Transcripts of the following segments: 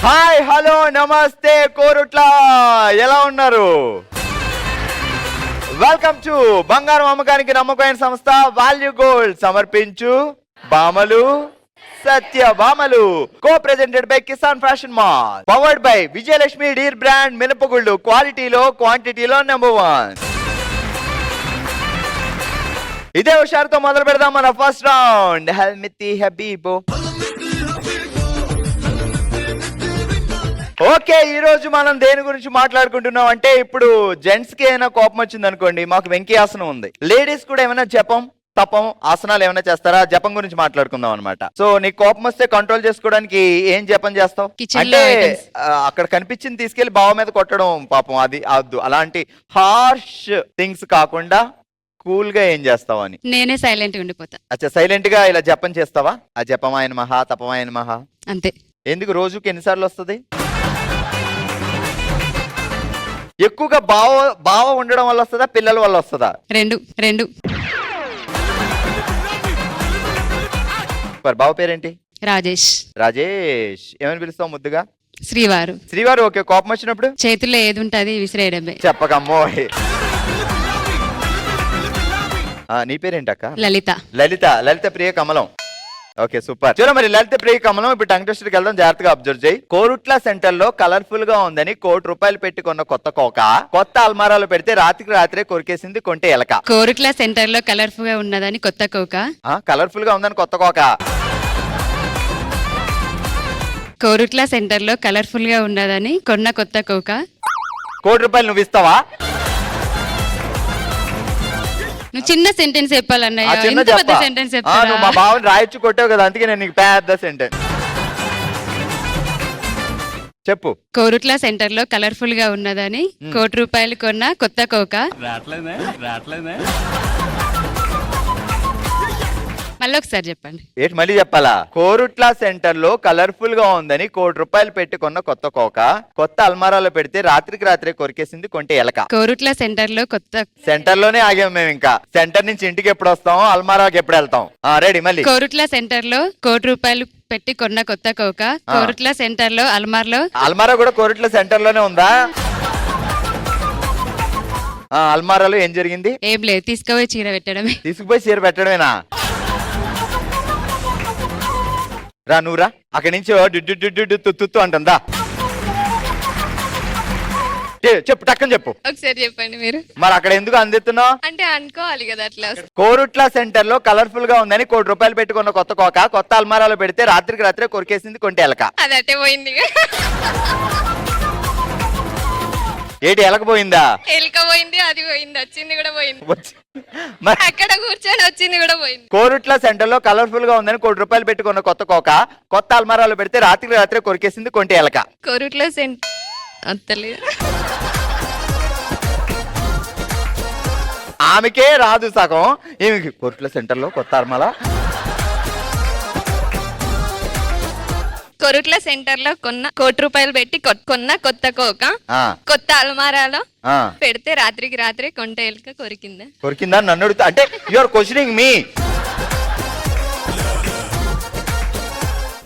Hi hello నమస్తే కోరుట్ల, ఎలా ఉన్నారు? వెల్కమ్ టు బంగారం అమ్మకానికి నమ్మకమైన సంస్థ వాల్యూ గోల్డ్ సమర్పించు బామలు సత్య భామలు, co presented by Kisan fashion mall, powered by Vijayalakshmi deer brand మినపగుళ్ళు, క్వాలిటీలో క్వాంటిటీలో #1. ఇదే హుషారుతో మొదలు పెడదాం మన ఫస్ట్ రౌండ్. హల్మితి హబీబో. ఓకే, ఈ రోజు మనం దేని గురించి మాట్లాడుకుంటున్నాం అంటే, ఇప్పుడు జెంట్స్ కి ఏమైనా కోపం వచ్చింది అనుకోండి, మాకు వెంకీ ఆసనం ఉంది. లేడీస్ కూడా ఏమైనా జపం తపం ఆసనాలు ఏమైనా చేస్తారా? జపం గురించి మాట్లాడుకుందాం అనమాట. సో నీకు కోపం వస్తే కంట్రోల్ చేసుకోవడానికి ఏం జపం చేస్తావు అంటే, అక్కడ కనిపించింది తీసుకెళ్లి బావ మీద కొట్టడం, పాపం అది అవద్దు. అలాంటి హార్ష్ థింగ్స్ కాకుండా కూల్ గా ఏం చేస్తావు అని. నేనే సైలెంట్ గా ఉండిపోతా. అచ్చా, సైలెంట్ గా ఇలా జపం చేస్తావా? ఆ జపమాయన మహా తపమాయన మహా అంతే. ఎందుకు రోజుకి ఎన్నిసార్లు వస్తుంది? ఎక్కువగా బావ ఉండడం వల్ల వస్తుందా, పిల్లల వల్ల వస్తుందా? రెండు. బావ పేరేంటి? రాజేష్. రాజేష్. ఏమని పిలుస్తావు ముద్దుగా? శ్రీవారు. శ్రీవారు. ఓకే, కోపం వచ్చినప్పుడు చేతుల్లో ఏది ఉంటుంది విసిరేయడమే. చెప్పకమ్మో. నీ పేరేంటి అక్క? లలిత. లలిత ప్రియ కమలం. Okay, super. చూడ మరి లలిత ప్రియ కమలం, ఇప్పుడు టంగ్ టెస్టర్కి వెళ్దాం. జాగ్రత్తగా అబ్జర్వ్ చేయి. కోరుట్ల సెంటర్ లో కలర్ఫుల్ గా ఉందని ₹1,00,00,000 పెట్టి కొన్న కొత్త కోక కొత్త అల్మారాలో పెడితే రాత్రికి రాత్రే కొరికేసింది కొంటే ఎలక. కోరుట్ల సెంటర్ లో కలర్ఫుల్ గా ఉన్నదని కొత్త కోక. కలర్ఫుల్ గా ఉందని కొత్త కోక. కోరుట్ల సెంటర్ లో కలర్ఫుల్ గా ఉన్నదని కొన్న కొత్త కోక. ₹1,00,00,000 నువ్వు ఇస్తావా? నువ్వు చిన్న సెంటెన్స్ చెప్పాలన్నయ్య. పెద్ద సెంటెన్స్ నువ్వు మా బావని రాయొచ్చు కొట్టావు కదా, అందుకే నేను నీకు పెద్ద సెంటెన్స్ చెప్పు. కోరుట్ల సెంటర్ లో కలర్ఫుల్ గా ఉన్నదని ₹1,00,00,000 కొన్న కొత్త కోక. మళ్ళీ ఒకసారి చెప్పండి. ఏంటి మళ్ళీ చెప్పాలా? కోరుట్ల సెంటర్ లో కలర్ఫుల్ గా ఉందని ₹1,00,00,000 పెట్టి కొన్న కొత్త కోక కొత్త అల్మారాలో పెడితే రాత్రికి రాత్రే కొరికేసింది కొంటే ఎలక. కోరుట్ల సెంటర్ లో సెంటర్ లోనే ఆగాం మేము. ఇంకా సెంటర్ నుంచి ఇంటికి ఎప్పుడు వస్తాం, అల్మారాకి ఎప్పుడు వెళ్తాం? రెడీ. మళ్ళీ కోరుట్ల సెంటర్ లో ₹1,00,00,000 పెట్టి కొన్న కొత్త కోక కోరుట్ల సెంటర్ లో అల్మారా కూడా కోరుట్ల సెంటర్ లోనే ఉందా? అల్మారాలో ఏం జరిగింది? ఏం లేదు, తీసుకుపోయి చీర పెట్టడమే. తీసుకుపోయి చీర పెట్టడమేనా? రా నువ్వురా, అక్కడి నుంచి తుత్తు అంటుందా? చెప్పు, టక్కని చెప్పు. ఒకసారి చెప్పండి మీరు. మరి అక్కడ ఎందుకు అందిస్తున్నావు అంటే అనుకోవాలి కదా అట్లా. కోరుట్ల సెంటర్ లో కలర్ఫుల్ గా ఉందని ₹1,00,00,000 పెట్టుకున్న కొత్త కోక కొత్త అల్మారాలో పెడితే రాత్రికి రాత్రే కొరికేసింది కొంటే ఎలక. అది అట్టే పోయింది. ఏంటి ఎలకపోయిందా? ఎలక పోయింది, అది పోయింది, వచ్చింది కూడా పోయింది. మరి అక్కడ కూర్చొని వచ్చింది కూడా పోయింది. కోరుట్ల సెంటర్ లో కలర్ఫుల్ గా ఉందని ₹1,00,00,000 పెట్టుకున్న కొత్త కోక కొత్త అల్మారాలో పెడితే రాత్రికి రాత్రే కొరికేసింది కొంటే ఎలక. కోరుట్ల సెంటర్ అంతలేదు. ఆమెకే రాదు సగం, ఏమి కోరుట్ల సెంటర్ లో కొత్త అల్మారా. కోరుట్ల సెంటర్ లో ₹1,00,00,000 పెట్టి కొన్న కొత్త కోక కొత్త అల్మారాలో పెడితే రాత్రికి రాత్రే కొంట ఎలుక కొరికిందా నన్ను అడుగుతా అంటే యు ఆర్ క్వశ్చనింగ్ మీ.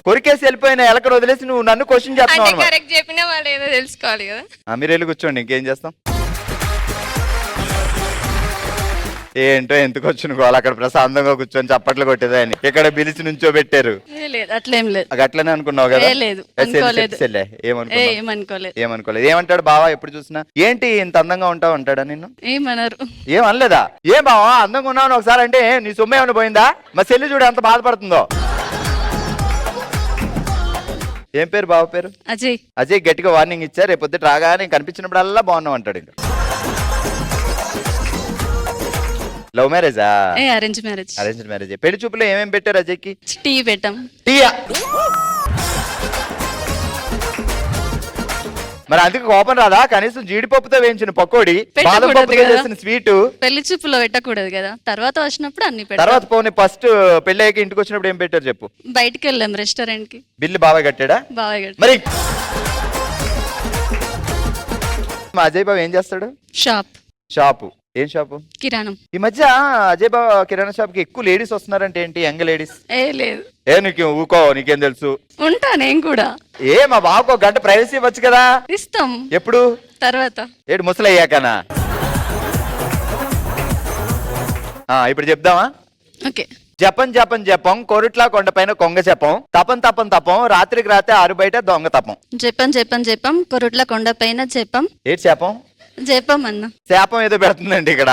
కొరికేసి వెళ్ళిపోయిన ఎలకను వదిలేసి నువ్వు నన్ను క్వశ్చన్ చేస్తున్నావు. కరెక్ట్ చెప్పిన వాళ్ళు ఏదో తెలుసుకోవాలి కదా. మీరు వెళ్ళి కూర్చోండి, ఇంకేం చేస్తాం. ఏంటో ఎందుకు వచ్చిన గోళ, అక్కడ ప్రశాంతంగా కూర్చొని చప్పట్లు కొట్టేదాన్ని ఇక్కడ పిలిచి నుంచో పెట్టారు. అట్లేం లేదు. అట్లనే అనుకున్నావు కదా? ఏమనుకోలేదు. ఏమంటాడు బావా ఎప్పుడు చూసినా? ఏంటి ఇంత అందంగా ఉంటావు అంటాడా నిన్ను? ఏమన్నారు? ఏమనలేదా? ఏం బావా అందంగా ఉన్నావు ఒకసారి అంటే నీ సొమ్ము ఏమైనా పోయిందా? మా చెల్లి చూడు ఎంత బాధపడుతుందో. ఏం పేరు బావ పేరు? అజయ్. అజయ్ గట్టిగా వార్నింగ్ ఇచ్చా, రేపొద్దు రాగానే కనిపించినప్పుడల్లా బాగున్నావు అంటాడు. ఇంకా లవ్ మ్యారేజా? Arrange marriage. పెళ్లి చూపులో ఏమేం పెట్టారు అజయ్కి? టీ పెట్టాం. టీయా? మరి అందుకు కోపం రాదా? కనీసం జీడిపప్పుతో వేయించిన పకోడీ, బాదం పప్పుతో చేసిన స్వీట్ పెళ్లి చూపులో పెట్టకూడదు కదా, తర్వాత వచ్చినప్పుడు అన్ని పెట్టారు. తర్వాత పోనీ ఫస్ట్ పెళ్లి అయ్యాక ఇంటికి వచ్చినప్పుడు ఏం పెట్టారు చెప్పు? బయటికి వెళ్ళాం రెస్టారెంట్ కి. బిల్లు బాబాయ్ కట్టాడా? బాబాయ్ కట్టాడు. మరి మా అజయ్ బాబు ఏం చేస్తాడు? షాపు. ఏం షాపు? కిరాణం. ఈ మధ్య అజయ్ బాబా కిరాణా షాప్ కి ఎక్కువ లేడీస్ వస్తున్నారంటే ఏంటి? Young ladies. లేదు. నీకు ఊకో, నీకేం తెలుసు? ఉంటా నేను కూడా. మా బాబుకు 1 గంట ప్రైవసీ ఇవ్వచ్చు కదా. ఇస్తాం. ఎప్పుడు? తర్వాత. ముసలయ్యాకనా? ఇప్పుడు చెప్దామా? ఓకే. జపం జపం జపం కొరుట్లా కొండపైన కొంగ జపం, తపం తపం తపం రాత్రికి రాత్రి ఆరు బయట దొంగ తపం. జపం జపం జపం కొరుట్ల కొండపైన జపం. ఏంటి శాపం? జపం అన్న. శాపం ఏదో పెడుతుందండి ఇక్కడ.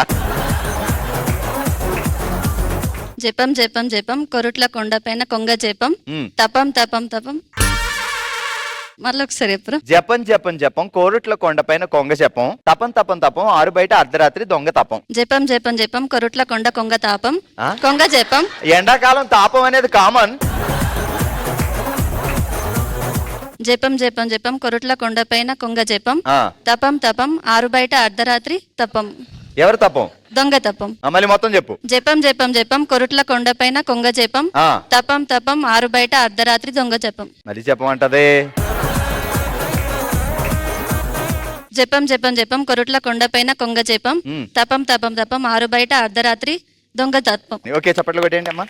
జపం జపం జపం కొరుట్ల కొండపైన కొంగ జపం, తపం తపం తపం. మళ్ళీ ఒకసారి ఎప్పుడు? జపం జపం జపం కోరుట్ల కొండపైన కొంగ జపం, తపం తపం తపం ఆరు బయట అర్ధరాత్రి దొంగ తపం. జపం జపం జపం కొరుట్ల కొండ కొంగ తాపం, కొంగ జపం. ఎండాకాలం తాపం అనేది కామన్. జపం జపం జపం కొరుట్ల కొండపైన కొంగ జపం, తపం తపం ఆరు బయట అర్ధరాత్రి తపం. ఎవరు తపం? దొంగ తపం. మళ్ళీ మొత్తం చెప్పు. జపం జపం జపం కొరుట్ల కొండపైన కొంగ జపం, తపం తపం ఆరు బయట అర్ధరాత్రి దొంగ జపం. మరి చెప్పమంటదే. జపం జపం జపం కొరుట్ల కొండపైన కొంగ జపం, తపం తపం తపం ఆరు బయట అర్ధరాత్రి దొంగ తపం. ఓకే, చప్పట్లు కొట్టేయండి అమ్మా.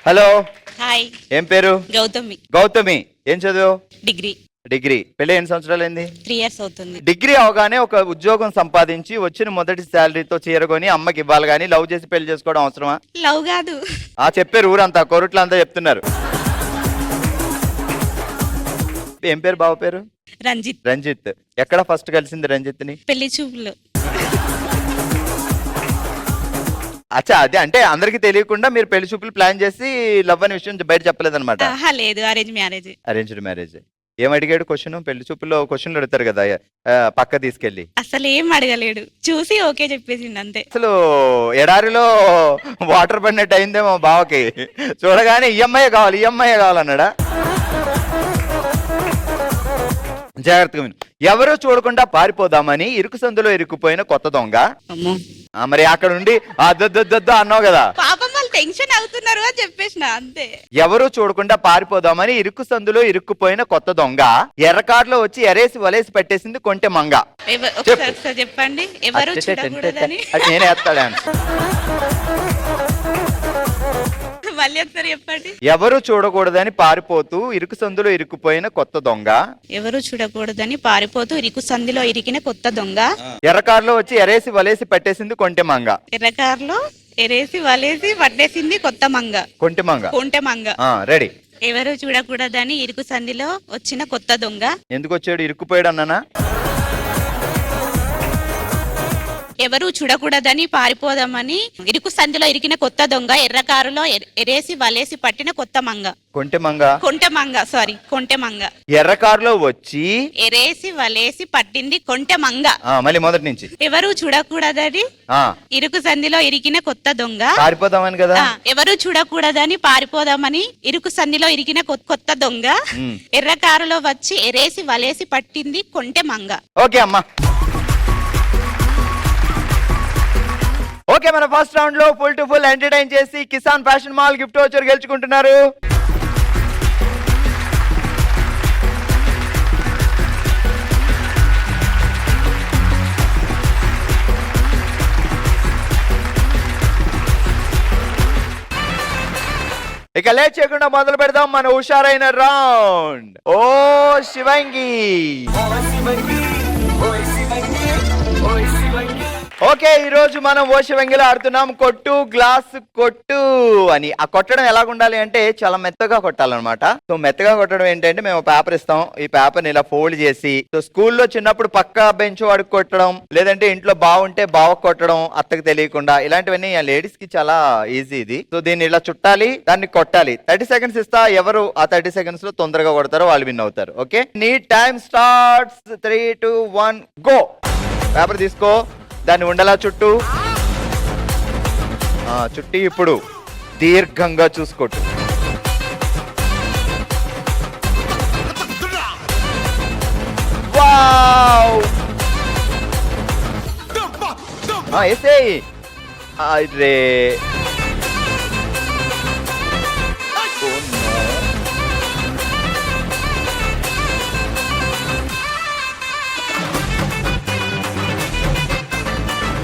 హలో. హాయ్. ఏం పేరు? గౌతమి. గౌతమి, ఏం చదువు? డిగ్రీ. డిగ్రీ. పెళ్లి ఎన్ని సంవత్సరాలు అయింది? 3 years అవుతుంది. డిగ్రీ అవగానే ఒక ఉద్యోగం సంపాదించి వచ్చిన మొదటి శాలరీతో చీరకొని అమ్మకి ఇవ్వాలి, కానీ లవ్ చేసి పెళ్లి చేసుకోవడం అవసరమా? లవ్ కాదు. చెప్పారు ఊరంతా, కొరుట్ల అంతా చెప్తున్నారు. ఏం పేరు బావ పేరు? రంజిత్. రంజిత్. ఎక్కడ ఫస్ట్ కలిసింది రంజిత్ ని? పెళ్లి చూపులు. అచ్చా, అదే అంటే అందరికి తెలియకుండా మీరు పెళ్లి చూపులు ప్లాన్ చేసి లవ్ అనే విషయం బయట చెప్పలేదన్నమాట. లేదు, అరేంజ్ మ్యారేజ్. Arranged marriage. ఏం అడిగాడు క్వశ్చన్? పెళ్లి చూపుల్లో క్వశ్చన్లు అడుగుతారు కదా పక్క తీసుకెళ్లి. అసలు ఏం అడగలేడు, చూసి ఓకే చెప్పేసింది అంతే. అసలు ఎడారిలో వాటర్ పడినట్టు అయిందేమో బావకి. చూడగానే ఈఎంఐ కావాలి, ఈఎంఐ కావాలన్నాడా? జాగ్రత్తగా విను. ఎవరో చూడకుండా పారిపోదామని ఇరుకు సందులో ఇరుక్కుపోయిన కొత్త దొంగ. మరి అక్కడ ఉండి అన్నావు కదా. పాపం వాళ్ళు టెన్షన్ అవుతున్నారు అని చెప్పేసిన అంతే. ఎవరో చూడకుండా పారిపోదామని ఇరుకు సందులో ఇరుక్కుపోయిన కొత్త దొంగ ఎర్రకారులో వచ్చి ఎరేసి వలేసి పెట్టేసింది కొంటె మంగ. చెప్పండి. ఎవరు చూడకూడదని. నేనే వేస్తాడా? మళ్ళీ ఒకసారి చెప్పండి. ఎవరు చూడకూడదని పారిపోతూ ఇరుకు సందులో ఇరుక్కుపోయిన కొత్త దొంగ. ఎవరు చూడకూడదని పారిపోతూ ఇరుకు సందులో ఇరికిన కొత్త దొంగ. ఎర్రకారులో వచ్చి ఎరేసి వలేసి పెట్టేసింది కొంటె మంగ. ఎర్రకారులో ఎరేసి వలేసి పట్టేసింది కొత్త మంగ. కొంటె మంగ. కొంటె మంగ. రెడీ. ఎవరు చూడకూడదని ఇరుకు సందిలో వచ్చిన కొత్త దొంగ. ఎందుకు వచ్చాడు? ఇరుక్కుపోయాడు అన్నానా? ఎవరు చూడకూడదని పారిపోదామని ఇరుకు సందిలో ఇరికిన కొత్త దొంగ ఎర్రకారులో ఎరేసి వలేసి పట్టిన కొత్త మంగ. కొంటె మంగ. సారీ, కొంటె మంగ. ఎర్రకారులో వచ్చి ఎరేసి వలేసి పట్టింది కొంటె మంగ. మళ్ళీ మొదటి నుంచి. ఎవరు చూడకూడదని ఇరుకు సందిలో ఇరికిన కొత్త దొంగ. పారిపోదామని కదా. ఎవరు చూడకూడదని పారిపోదామని ఇరుకు సందిలో ఇరికిన కొత్త దొంగ ఎర్రకారులో వచ్చి ఎరేసి వలేసి పట్టింది కొంటె మంగ. ఓకే అమ్మా. ఓకే, మన ఫస్ట్ రౌండ్ లో ఫుల్ టు ఫుల్ ఎంటర్టైన్ చేసి Kisan fashion mall gift voucher గెలుచుకుంటున్నారు. ఇక లేట్ చేయకుండా మొదలు పెడదాం మన హుషారైన రౌండ్. ఓ శివంగి. ఓకే, ఈ రోజు మనం ఓ శివంగిలో ఆడుతున్నాం కొట్టు గ్లాస్ కొట్టు అని. ఆ కొట్టడం ఎలా ఉండాలి అంటే చాలా మెత్తగా కొట్టాలన్నమాట. సో మెత్తగా కొట్టడం ఏంటంటే మేము పేపర్ ఇస్తాం, ఈ పేపర్ ని ఇలా ఫోల్డ్ చేసి, సో స్కూల్లో చిన్నప్పుడు పక్క బెంచ్ వాడికి కొట్టడం, లేదంటే ఇంట్లో బాగుంటే బావకు కొట్టడం అత్తకు తెలియకుండా, ఇలాంటివన్నీ లేడీస్ కి చాలా ఈజీ ఇది. సో దీన్ని ఇలా చుట్టాలి, దాన్ని కొట్టాలి. 30 seconds ఇస్తా, ఎవరు ఆ 30 seconds లో తొందరగా కొడతారో వాళ్ళు విన్ అవుతారు. ఓకే, నీ టైం స్టార్ట్స్. 3, 2, 1 గో. పేపర్ తీసుకో, దాన్ని ఉండలా చుట్టూ చుట్టి ఇప్పుడు దీర్ఘంగా చూసుకోట్టు. వావ్, వేసేయి. అరే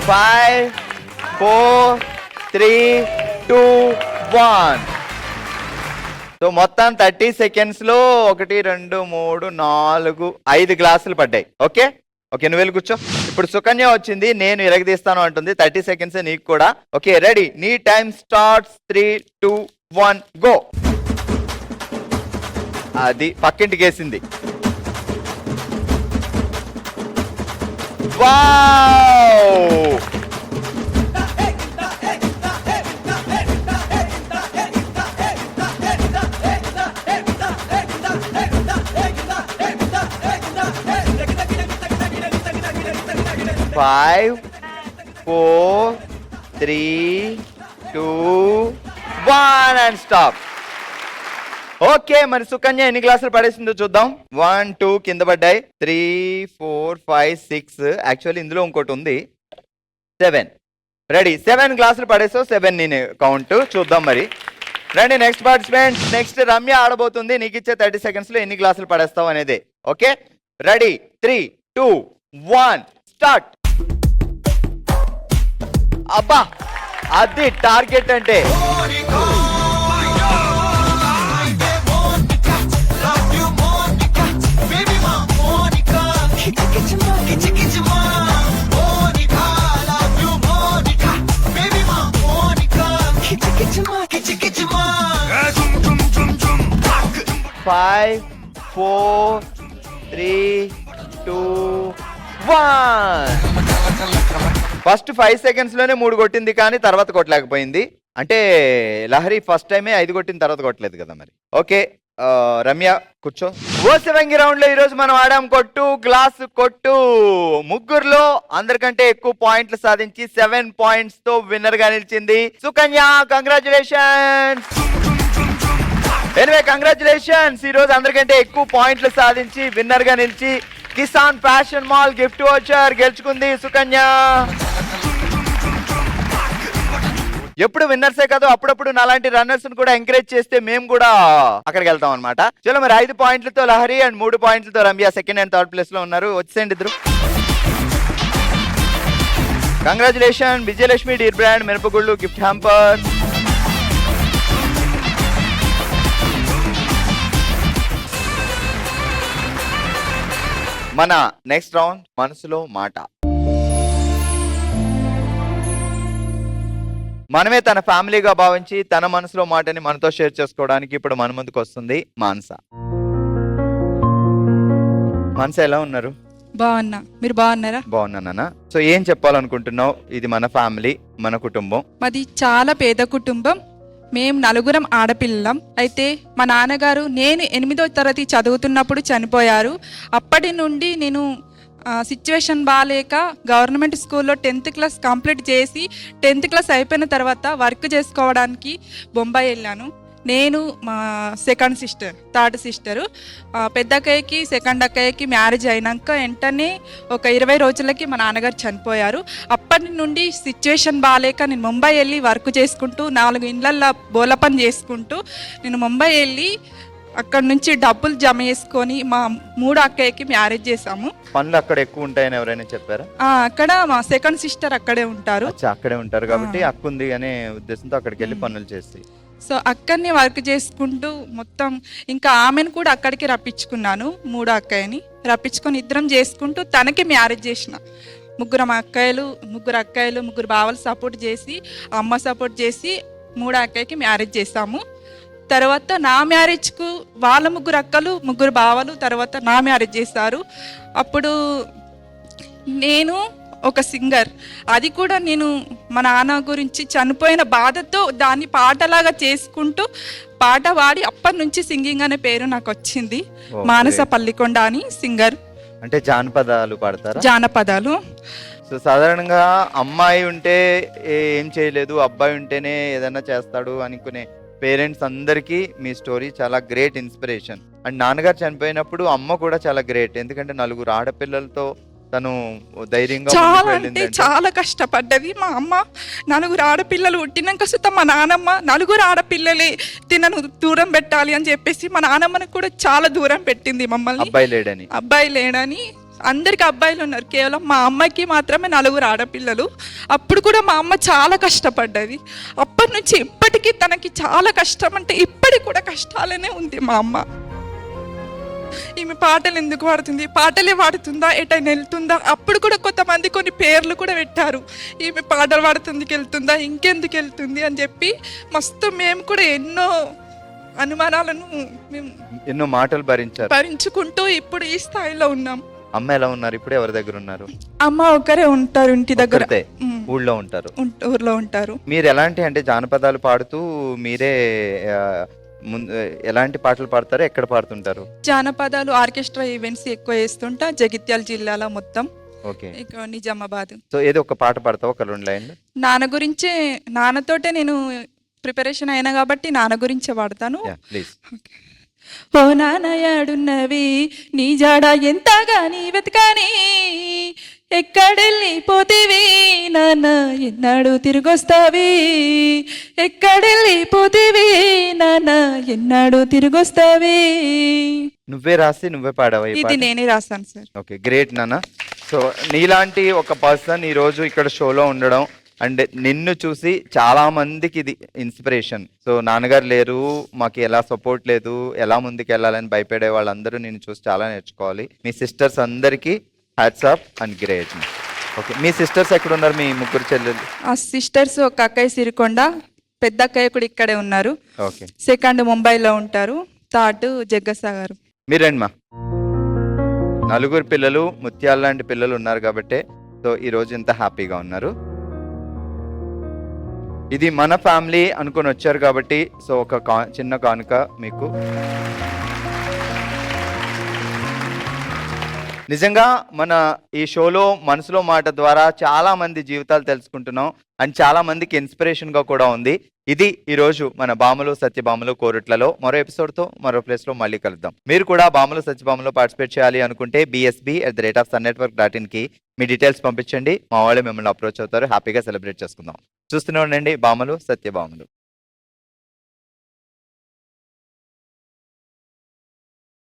5 4 3 2 1. సో మొత్తం 30 సెకండ్స్ లో 1 2 3 4 5 గ్లాసులు పడ్డాయి. ఓకే ఓకే, నువ్వు వెళ్ళి కూర్చో. ఇప్పుడు సుకన్య వచ్చింది, నేను ఇరగదీస్తాను అంటుంది. 30 సెకండ్స్ నీకు కూడా. ఓకే రెడీ, నీ టైం స్టార్ట్స్. 3 2 1 గో. అది పక్కింటికి వేసింది. వావ్! 5 4 3 2 1 and stop. ఓకే, మరి సుకన్య ఎన్ని గ్లాసులు పడేసిందో చూద్దాం. 1 2 కింద పడ్డాయి. 3 4 5 6. యాక్చువల్లీ ఇందులో ఇంకోటి ఉంది. 7. రెడీ, 7 గ్లాసులు పడేసావు. 7 నేను కౌంట్ చూద్దాం. మరి రండి నెక్స్ట్ పార్టిసిపెంట్. నెక్స్ట్ రమ్య ఆడబోతుంది. నీకు ఇచ్చే 30 సెకండ్స్ లో ఎన్ని గ్లాసులు పడేస్తావు అనేది. Okay ready, 3 2 1 start. అబ్బా, అది టార్గెట్ అంటే. Five, 4 3 2 1. ఫస్ట్ 5 సెకండ్స్ లోనే 3 కొట్టింది, కానీ తర్వాత కొట్టలేకపోయింది. అంటే లహరి ఫస్ట్ టైమే 5 కొట్టిన తర్వాత కొట్టలేదు కదా మరి. ఓకే రమ్య కూర్చో. ఓసెవంగి రౌండ్ లో ఈ రోజు మనం ఆడాం కొట్టు గ్లాసు కొట్టు. ముగ్గురులో అందరికంటే ఎక్కువ పాయింట్లు సాధించి 7 పాయింట్స్ తో విన్నర్ గా నిలిచింది సుకన్య. కంగ్రాచులేషన్స్. ఎనివే కంగ్రాచులేషన్స్, ఈ రోజు అందరికంటే ఎక్కువ పాయింట్లు సాధించి విన్నర్ గా నిలిచి Kisan fashion mall gift voucher గెలుచుకుంది సుకన్య. ఎప్పుడు విన్నర్సే కాదు, అప్పుడప్పుడు నాలాంటి రన్నర్స్ కూడా ఎంకరేజ్ చేస్తే మేము కూడా అక్కడికి వెళ్తాం అనమాట. చలో మరి 5 పాయింట్లతో లహరి అండ్ 3 పాయింట్లతో Ramya second and third place లో ఉన్నారు. వచ్చేయండి ఇద్దరు. కంగ్రాచులేషన్. విజయలక్ష్మి డీర్ బ్రాండ్ మిరపగుళ్ళు గిఫ్ట్ హ్యాంపర్. మన నెక్స్ట్ రౌండ్ మనసులో మాట. మనమే తన ఫ్యామిలీగా భావించి తన మనసులో మాటని మనతో షేర్ చేసుకోవడానికి ఇప్పుడు మన ముందుకు వస్తుంది మానస. మానస ఎలా ఉన్నారు? బాగున్నా, మీరు బాగున్నారా? బాగున్నానా. సో ఏం చెప్పాలనుకుంటున్నావు? ఇది మన ఫ్యామిలీ, మన కుటుంబం. మాది చాలా పేద కుటుంబం. మేము 4 ఆడపిల్లం. అయితే మా నాన్నగారు నేను 8వ తరగతి చదువుతున్నప్పుడు చనిపోయారు. అప్పటి నుండి నేను సిచ్యువేషన్ బాగాలేక గవర్నమెంట్ స్కూల్లో 10th క్లాస్ కంప్లీట్ చేసి 10th క్లాస్ అయిపోయిన తర్వాత వర్క్ చేసుకోవడానికి బొంబాయి వెళ్ళాను. నేను మా సెకండ్ సిస్టర్, థర్డ్ సిస్టరు. పెద్ద అక్కయ్యకి సెకండ్ అక్కయ్యకి మ్యారేజ్ అయినాక వెంటనే ఒక 20 రోజులకి మా నాన్నగారు చనిపోయారు. అప్పటి నుండి సిచ్యువేషన్ బాగాలేక నేను ముంబై వెళ్ళి వర్క్ చేసుకుంటూ 4 ఇళ్ళల్లో బోల పని చేసుకుంటూ నేను ముంబై వెళ్ళి అక్కడ నుంచి డబ్బులు జమ చేసుకొని మా 3 అక్కయ్యకి మ్యారేజ్ చేసాము. పనులు అక్కడ ఎక్కువ ఉంటాయని ఎవరైనా చెప్పారా? అక్కడ మా సెకండ్ సిస్టర్ అక్కడే ఉంటారు. అక్కడే ఉంటారు కాబట్టి అక్క ఉంది అనే ఉద్దేశంతో అక్కడికి వెళ్ళి పనులు చేసి సో అక్కడనే వర్క్ చేసుకుంటూ మొత్తం ఇంకా ఆమెను కూడా అక్కడికి రప్పించుకున్నాను. 3 అక్కయ్యని రప్పించుకొని ఇద్దరం చేసుకుంటూ తనకి మ్యారేజ్ చేసిన. 3 అక్కయ్యలు 3 బావలు సపోర్ట్ చేసి అమ్మ సపోర్ట్ చేసి 3 అక్కయ్యకి మ్యారేజ్ చేసాము. తర్వాత నా మ్యారేజ్కు వాళ్ళ 3 అక్కలు 3 బావలు తర్వాత నా మ్యారేజ్ చేశారు. అప్పుడు నేను ఒక సింగర్, అది కూడా నేను మా నాన్న గురించి చనిపోయిన బాధతో దాన్ని పాటలాగా చేసుకుంటూ పాట పాడి అప్పటి నుంచి సింగింగ్ అనే పేరు నాకు వచ్చింది. మానస పల్లికొండ అని సింగర్. అంటే జానపదాలు పాడతారా? జానపదాలు. సో సాధారణంగా అమ్మాయి ఉంటే ఏం చేయలేదు, అబ్బాయి ఉంటేనే ఏదైనా చేస్తాడు అనుకునే పేరెంట్స్ అందరికీ మీ స్టోరీ చాలా గ్రేట్ ఇన్స్పిరేషన్. అండ్ నాన్నగారు చనిపోయినప్పుడు అమ్మ కూడా చాలా గ్రేట్, ఎందుకంటే 4 ఆడపిల్లలతో తను ధైర్యంగా చాలా అంటే చాలా కష్టపడ్డది మా అమ్మ. 4 ఆడపిల్లలు పుట్టినాక సుత మా నానమ్మ 4 ఆడపిల్లలే తినను దూరం పెట్టాలి అని చెప్పేసి మా నానమ్మని కూడా చాలా దూరం పెట్టింది మమ్మల్ని. అబ్బాయి లేడని అందరికి అబ్బాయిలు ఉన్నారు, కేవలం మా అమ్మకి మాత్రమే 4 ఆడపిల్లలు. అప్పుడు కూడా మా అమ్మ చాలా కష్టపడ్డది. అప్పటి నుంచి ఇప్పటికీ తనకి చాలా కష్టం, అంటే ఇప్పటికి కూడా కష్టాలనే ఉంది మా అమ్మ. ఈమె పాటలు ఎందుకు పాడుతుంది, పాటలే పాడుతుందా, ఎటైనా వెళ్తుందా? అప్పుడు కూడా కొంతమంది కొన్ని పేర్లు కూడా పెట్టారు, ఈమె పాటలు పాడుతుందికి వెళ్తుందా, ఇంకెందుకు వెళ్తుంది అని చెప్పి. మస్తు మేము కూడా ఎన్నో అనుమానాలను మేము ఎన్నో మాటలు భరించారు. భరించుకుంటూ ఇప్పుడు ఈ స్థాయిలో ఉన్నాం. అమ్మ ఎలా ఉన్నారు ఇప్పుడు? ఎవరి దగ్గర ఉన్నారు? అమ్మ ఒకరే ఉంటారు ఇంటి దగ్గర, ఒక్కరితే ఊళ్ళో ఉంటారు, ఊర్లో ఉంటారు. మీరు ఎలాంటి అంటే జానపదాలు పాడుతూ మీరే ఎలాంటి పాటలు పాడతారు, ఎక్కడ పాడుతుంటారు? జానపదాలు ఆర్కెస్ట్రా ఈవెంట్స్ ఎక్కువ చేస్తుంటా, జగిత్యాల జిల్లాలో మొత్తం. ఓకే. ఇక నిజామాబాద్. సో ఏదో ఒక పాట పాడతావు, ఒక 2 లైన్లు? నాన్న గురించే, నాన్నతోటే నేను ప్రిపరేషన్ అయినా కాబట్టి నాన్న గురించే పాడతాను. ప్లీజ్. ఓ నాన్నయాడున్నవి నీ జాడ ఎంతగాని వెతకాని, ఎక్కడెళ్ళిపోతేవి నాన్న ఎన్నాడు తిరిగొస్తావి, ఎక్కడెళ్ళిపోతేవి నాన్న ఎన్నాడు తిరిగొస్తావి. నువ్వే రాసి నువ్వే పాడావా? ఇది నేనే రాస్తాను సార్. ఓకే, గ్రేట్ నాన్న. సో నీలాంటి ఒక పర్సన్ ఈ రోజు ఇక్కడ షోలో ఉండడం అండ్ నిన్ను చూసి చాలా మందికి ఇది ఇన్స్పిరేషన్. సో నాన్నగారు లేరు, మాకు ఎలా సపోర్ట్ లేదు, ఎలా ముందుకు వెళ్ళాలని భయపడే వాళ్ళందరూ నిన్ను చూసి చాలా నేర్చుకోవాలి. మీ సిస్టర్స్ అందరికీ hats off and great. Okay, me sisters ఎక్కడ ఉన్నారు? మీ 3 చెల్లెలు? ఆ సిస్టర్స్, ఒక అక్కయ్య సిరికొండ, పెద్ద అక్కయ్య కూడా ఇక్కడే ఉన్నారు. ఓకే. సెకండ్ ముంబైలో ఉంటారు, థర్డ్ జగ్గసాగర్. మీరేంటి మా 4 పిల్లలు, ముత్యాల లాంటి పిల్లలు ఉన్నారు కాబట్టి సో ఈ రోజు ఇంత హ్యాపీగా ఉన్నారు. ఇది మన ఫ్యామిలీ అనుకొని వచ్చారు కాబట్టి సో ఒక చిన్న కానుక మీకు. నిజంగా మన ఈ షోలో మనసులో మాట ద్వారా చాలా మంది జీవితాలు తెలుసుకుంటున్నాం అండ్ చాలా మందికి ఇన్స్పిరేషన్గా కూడా ఉంది. ఇది ఈరోజు మన బాములు సత్యభామలు కోరుట్లలో. మరో ఎపిసోడ్తో మరో ప్లేస్లో మళ్ళీ కలుద్దాం. మీరు కూడా బాములు సత్యభామలో పార్టిసిపేట్ చేయాలి అనుకుంటే bsb@sunnetwork.in కి మీ డీటెయిల్స్ పంపించండి. మా వాళ్ళు మిమ్మల్ని అప్రోచ్ అవుతారు. హ్యాపీగా సెలబ్రేట్ చేసుకుందాం. చూస్తూనే ఉండండి బాములు సత్యభామలు.